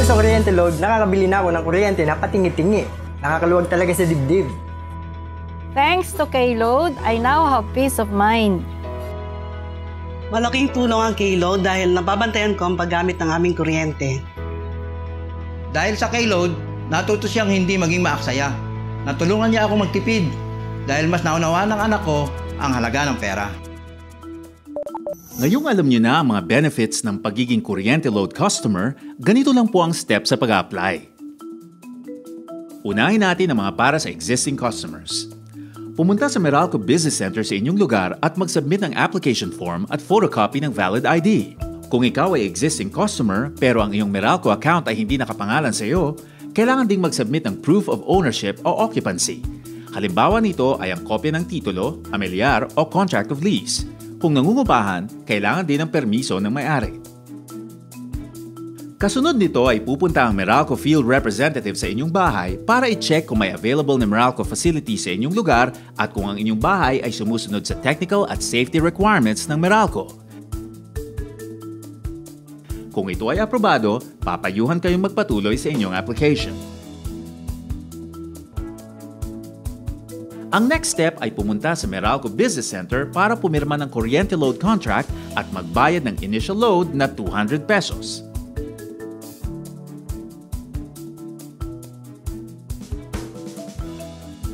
Dahil sa kuryente load, nakakabili na ako ng kuryente na patingi-tingi. Nakakaluwag talaga sa dibdib. Thanks to K-Load, I now have peace of mind. Malaking tulong ang K-Load dahil nababantayan ko ang paggamit ng aming kuryente. Dahil sa K-Load, natuto siyang hindi maging maaksaya. Natulungan niya ako magtipid dahil mas naunawaan ng anak ko ang halaga ng pera. Ngayong alam niyo na ang mga benefits ng pagiging kuryente load customer, ganito lang po ang step sa pag-apply. Unahin natin ang mga para sa existing customers. Pumunta sa Meralco Business Center sa inyong lugar at mag-submit ng application form at photocopy ng valid ID. Kung ikaw ay existing customer pero ang iyong Meralco account ay hindi nakapangalan sa iyo, kailangan ding mag-submit ng proof of ownership o occupancy. Halimbawa nito ay ang kopya ng titulo, amilyar o contract of lease. Kung nangungupahan, kailangan din ng permiso ng may-ari. Kasunod nito ay pupunta ang Meralco Field Representative sa inyong bahay para i-check kung may available na Meralco facility sa inyong lugar at kung ang inyong bahay ay sumusunod sa technical at safety requirements ng Meralco. Kung ito ay aprobado, papayuhan kayong magpatuloy sa inyong application. Ang next step ay pumunta sa Meralco Business Center para pumirma ng kuryente load contract at magbayad ng initial load na 200 pesos.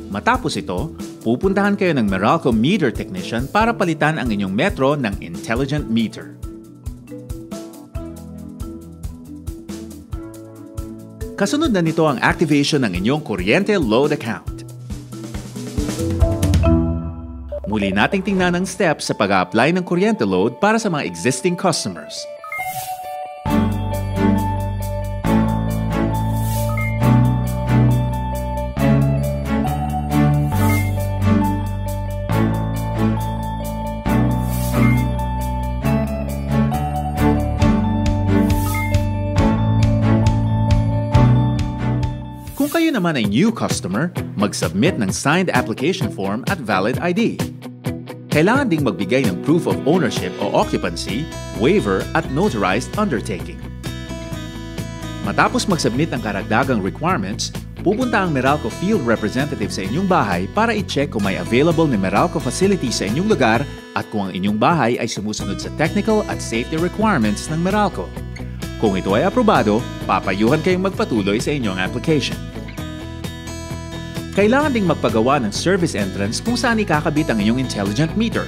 Matapos ito, pupuntahan kayo ng Meralco Meter Technician para palitan ang inyong metro ng intelligent meter. Kasunod na nito ang activation ng inyong kuryente load account. Muli nating tingnan ang steps sa pag-a-apply ng kuryente load para sa mga existing customers. Kung kayo naman ay new customer, mag-submit ng signed application form at valid ID. Kailangan ding magbigay ng proof of ownership o occupancy, waiver at notarized undertaking. Matapos mag-submit ng karagdagang requirements, pupunta ang Meralco Field Representative sa inyong bahay para i-check kung may available na Meralco facility sa inyong lugar at kung ang inyong bahay ay sumusunod sa technical at safety requirements ng Meralco. Kung ito ay aprobado, papayuhan kayong magpatuloy sa inyong application. Kailangan ding magpagawa ng service entrance kung saan ikakabit ang inyong intelligent meter.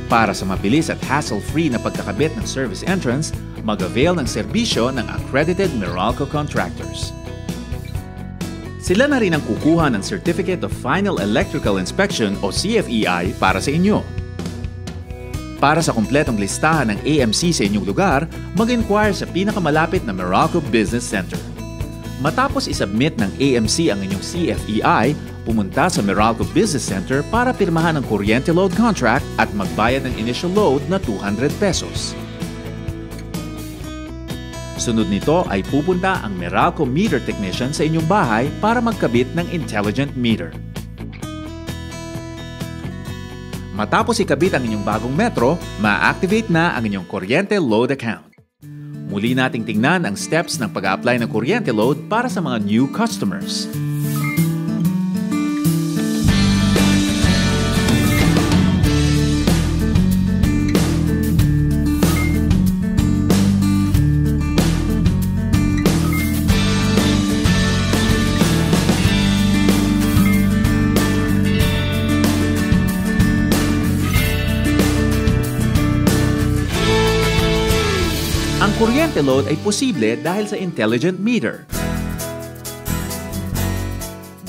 Para sa mabilis at hassle-free na pagkakabit ng service entrance, mag-avail ng serbisyo ng accredited Meralco contractors. Sila na rin ang kukuha ng Certificate of Final Electrical Inspection o CFEI para sa inyo. Para sa kumpletong listahan ng AMC sa inyong lugar, mag-inquire sa pinakamalapit na Meralco Business Center. Matapos isubmit ng AMC ang inyong CFEI, pumunta sa Meralco Business Center para pirmahan ang kuryente load contract at magbayad ng initial load na 200 pesos. Sunod nito ay pupunta ang Meralco Meter Technician sa inyong bahay para magkabit ng intelligent meter. Matapos ikabit ang inyong bagong metro, ma-activate na ang inyong kuryente load account. Muli nating tingnan ang steps ng pag-a-apply ng kuryente load para sa mga new customers. Ang kuryente load ay posible dahil sa intelligent meter.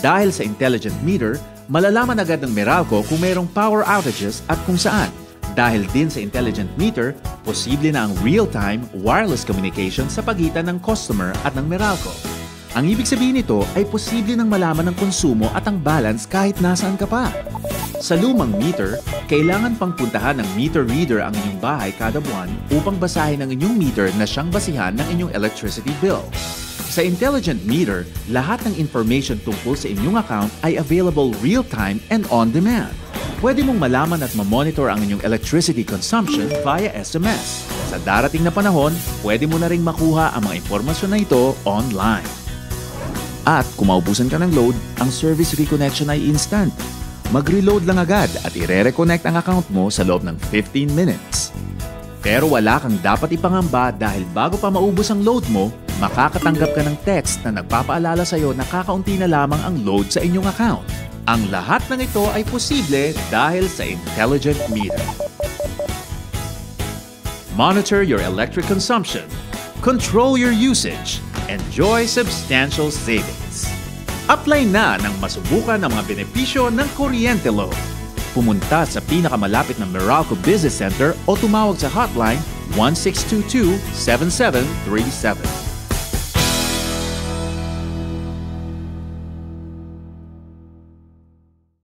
Dahil sa intelligent meter, malalaman agad ng Meralco kung mayroong power outages at kung saan. Dahil din sa intelligent meter, posible na ang real-time wireless communication sa pagitan ng customer at ng Meralco. Ang ibig sabihin nito ay posible nang malaman ng konsumo at ang balance kahit nasaan ka pa. Sa lumang meter, kailangan pang puntahan ng meter reader ang inyong bahay kada buwan upang basahin ang inyong meter na siyang basihan ng inyong electricity bill. Sa intelligent meter, lahat ng information tungkol sa inyong account ay available real-time and on-demand. Pwede mong malaman at mamonitor ang inyong electricity consumption via SMS. Sa darating na panahon, pwede mo na ring makuha ang mga impormasyon na ito online. At kung maubusan ka ng load, ang service reconnection ay instant. Mag-reload lang agad at i-reconnect ang account mo sa loob ng 15 minutes. Pero wala kang dapat ipangamba dahil bago pa maubos ang load mo, makakatanggap ka ng text na nagpapaalala sa iyo na kakaunti na lamang ang load sa inyong account. Ang lahat ng ito ay posible dahil sa Intelligent Meter. Monitor your electric consumption, control your usage, enjoy substantial savings. Apply na nang masubukan ang mga benepisyo ng Kuryente Load. Pumunta sa pinakamalapit na Meralco Business Center o tumawag sa hotline 1622-7737.